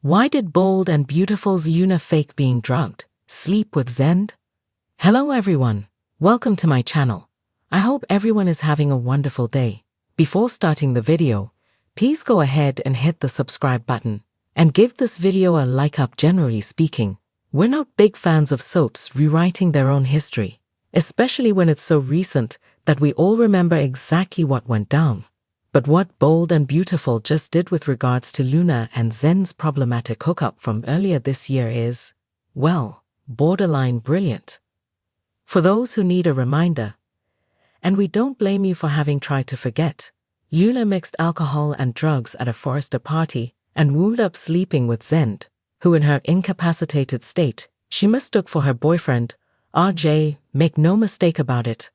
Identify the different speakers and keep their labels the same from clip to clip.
Speaker 1: Why did bold and beautiful's Yuna fake being drugged? Sleep with Zend? Hello everyone, welcome to my channel. I hope everyone is having a wonderful day. Before starting the video, please go ahead and hit the subscribe button and give this video a like up. Generally speaking, we're not big fans of soaps rewriting their own history, especially when it's so recent that we all remember exactly what went down. But what Bold and Beautiful just did with regards to Luna and Zend's problematic hookup from earlier this year is, well, borderline brilliant. For those who need a reminder, and we don't blame you for having tried to forget, Luna mixed alcohol and drugs at a Forrester party and wound up sleeping with Zend, who in her incapacitated state, she mistook for her boyfriend, RJ. Make no mistake about it.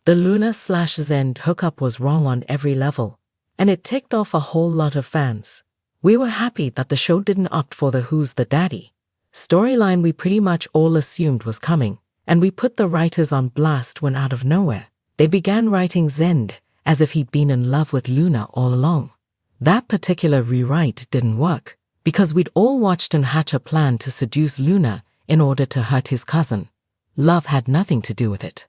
Speaker 1: The Luna/Zend hookup was wrong on every level, and it ticked off a whole lot of fans. We were happy that the show didn't opt for the Who's the Daddy storyline we pretty much all assumed was coming, and we put the writers on blast when out of nowhere, they began writing Zend as if he'd been in love with Luna all along. That particular rewrite didn't work, because we'd all watched him hatch a plan to seduce Luna in order to hurt his cousin. Love had nothing to do with it.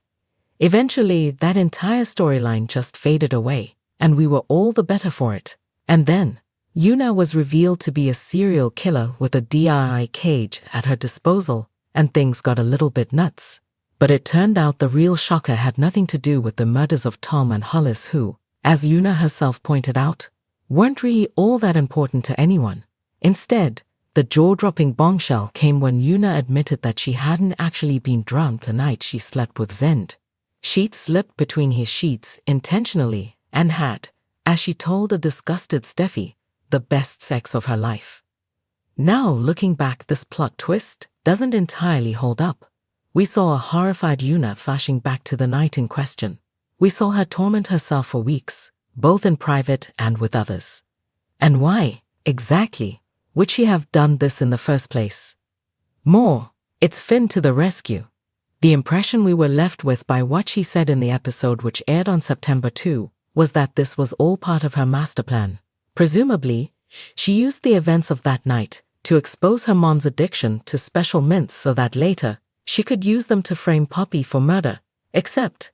Speaker 1: Eventually, that entire storyline just faded away, and we were all the better for it. And then, Yuna was revealed to be a serial killer with a DIY cage at her disposal, and things got a little bit nuts. But it turned out the real shocker had nothing to do with the murders of Tom and Hollis, who, as Yuna herself pointed out, weren't really all that important to anyone. Instead, the jaw-dropping bombshell came when Yuna admitted that she hadn't actually been drunk the night she slept with Zend. She'd slipped between his sheets intentionally and had, as she told a disgusted Steffi, the best sex of her life. Now, looking back, this plot twist doesn't entirely hold up. We saw a horrified Yuna flashing back to the night in question. We saw her torment herself for weeks, both in private and with others. And why, exactly, would she have done this in the first place? More, it's Finn to the rescue. The impression we were left with by what she said in the episode, which aired on September 2, was that this was all part of her master plan. Presumably, she used the events of that night to expose her mom's addiction to special mints so that later she could use them to frame Poppy for murder. Except,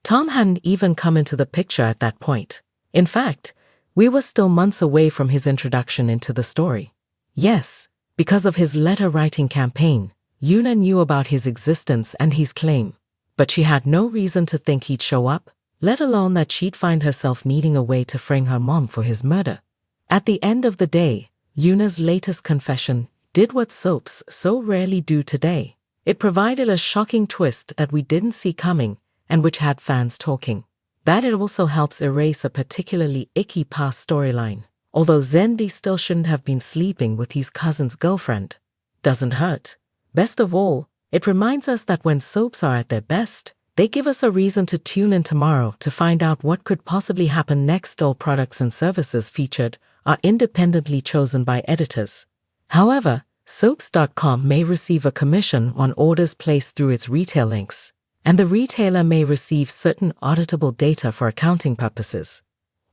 Speaker 1: Tom hadn't even come into the picture at that point. In fact, we were still months away from his introduction into the story. Yes, because of his letter-writing campaign, Yuna knew about his existence and his claim, but she had no reason to think he'd show up, let alone that she'd find herself needing a way to frame her mom for his murder. At the end of the day, Yuna's latest confession did what soaps so rarely do today. It provided a shocking twist that we didn't see coming and which had fans talking. That it also helps erase a particularly icky past storyline. Although Zendi still shouldn't have been sleeping with his cousin's girlfriend. Doesn't hurt. Best of all, it reminds us that when soaps are at their best, they give us a reason to tune in tomorrow to find out what could possibly happen next. All products and services featured are independently chosen by editors. However, soaps.com may receive a commission on orders placed through its retail links, and the retailer may receive certain auditable data for accounting purposes.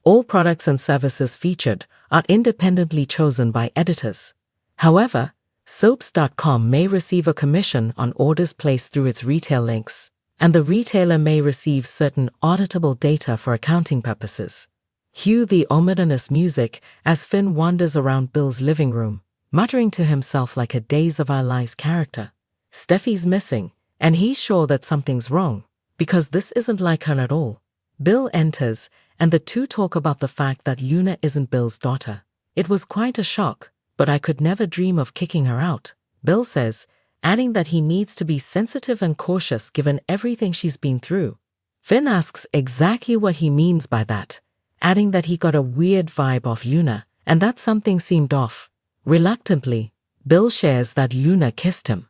Speaker 1: All products and services featured are independently chosen by editors. However, soaps.com may receive a commission on orders placed through its retail links, and the retailer may receive certain auditable data for accounting purposes. Cue the ominous music as Finn wanders around Bill's living room, muttering to himself like a Days of Our Lives character. Steffi's missing, and he's sure that something's wrong, because this isn't like her at all. Bill enters, and the two talk about the fact that Luna isn't Bill's daughter. It was quite a shock, but I could never dream of kicking her out, Bill says, adding that he needs to be sensitive and cautious given everything she's been through. Finn asks exactly what he means by that, adding that he got a weird vibe off Luna, and that something seemed off. Reluctantly, Bill shares that Luna kissed him.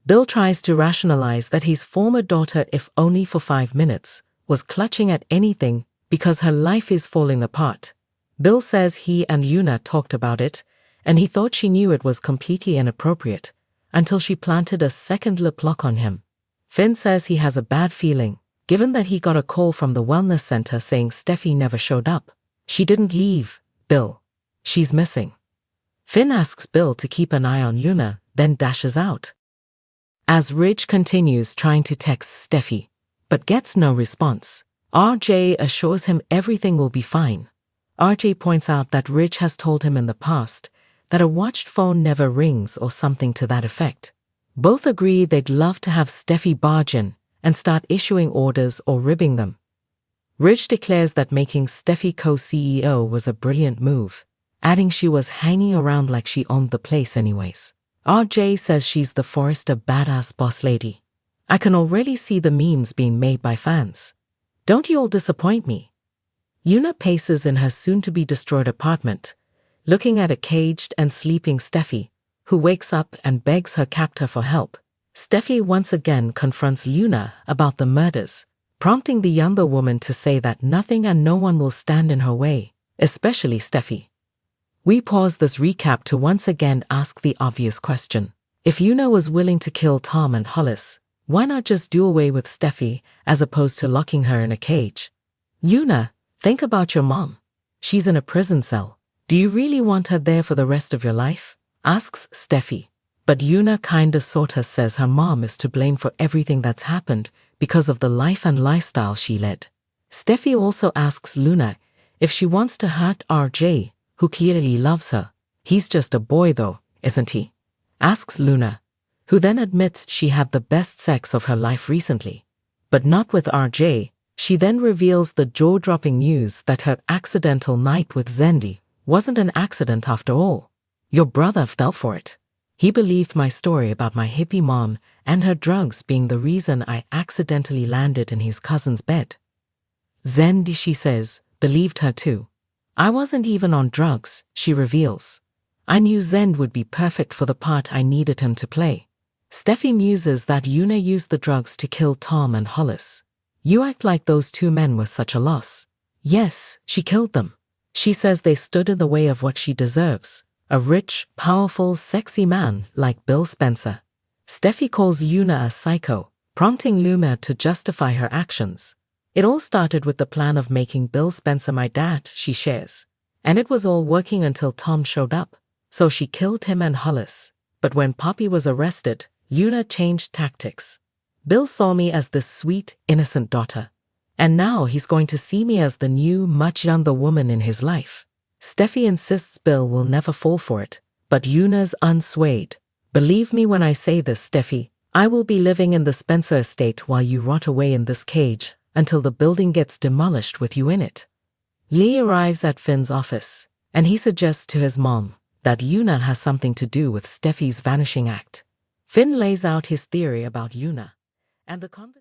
Speaker 1: Bill tries to rationalize that his former daughter, if only for 5 minutes, was clutching at anything because her life is falling apart. Bill says he and Luna talked about it, and he thought she knew it was completely inappropriate, until she planted a second lip lock on him. Finn says he has a bad feeling, given that he got a call from the wellness center saying Steffi never showed up. She didn't leave, Bill. She's missing. Finn asks Bill to keep an eye on Una, then dashes out. As Ridge continues trying to text Steffi, but gets no response, RJ assures him everything will be fine. RJ points out that Ridge has told him in the past that a watched phone never rings or something to that effect. Both agree they'd love to have Steffi barge in and start issuing orders or ribbing them. Ridge declares that making Steffi co-CEO was a brilliant move, adding she was hanging around like she owned the place anyways. RJ says she's the Forrester badass boss lady. I can already see the memes being made by fans. Don't you all disappoint me? Una paces in her soon-to-be-destroyed apartment, looking at a caged and sleeping Steffi, who wakes up and begs her captor for help. Steffi once again confronts Una about the murders, prompting the younger woman to say that nothing and no one will stand in her way, especially Steffi. We pause this recap to once again ask the obvious question. If Una was willing to kill Tom and Hollis, why not just do away with Steffi as opposed to locking her in a cage? Una, think about your mom. She's in a prison cell. Do you really want her there for the rest of your life? Asks Steffi. But Una kinda sorta says her mom is to blame for everything that's happened because of the life and lifestyle she led. Steffi also asks Una if she wants to hurt RJ, who clearly loves her. He's just a boy though, isn't he? Asks Una, who then admits she had the best sex of her life recently. But not with RJ. She then reveals the jaw-dropping news that her accidental night with Zendi wasn't an accident after all. Your brother fell for it. He believed my story about my hippie mom and her drugs being the reason I accidentally landed in his cousin's bed. Zendi, she says, believed her too. I wasn't even on drugs, she reveals. I knew Zend would be perfect for the part I needed him to play. Steffi muses that Una used the drugs to kill Tom and Hollis. You act like those two men were such a loss. Yes, she killed them. She says they stood in the way of what she deserves, a rich, powerful, sexy man like Bill Spencer. Steffi calls Una a psycho, prompting Luma to justify her actions. It all started with the plan of making Bill Spencer my dad, she shares. And it was all working until Tom showed up, so she killed him and Hollis. But when Poppy was arrested, Una changed tactics. Bill saw me as this sweet, innocent daughter. And now he's going to see me as the new, much younger woman in his life. Steffi insists Bill will never fall for it, but Una's unswayed. Believe me when I say this, Steffi, I will be living in the Spencer estate while you rot away in this cage until the building gets demolished with you in it. Lee arrives at Finn's office, and he suggests to his mom that Una has something to do with Steffi's vanishing act. Finn lays out his theory about Una, and the conversation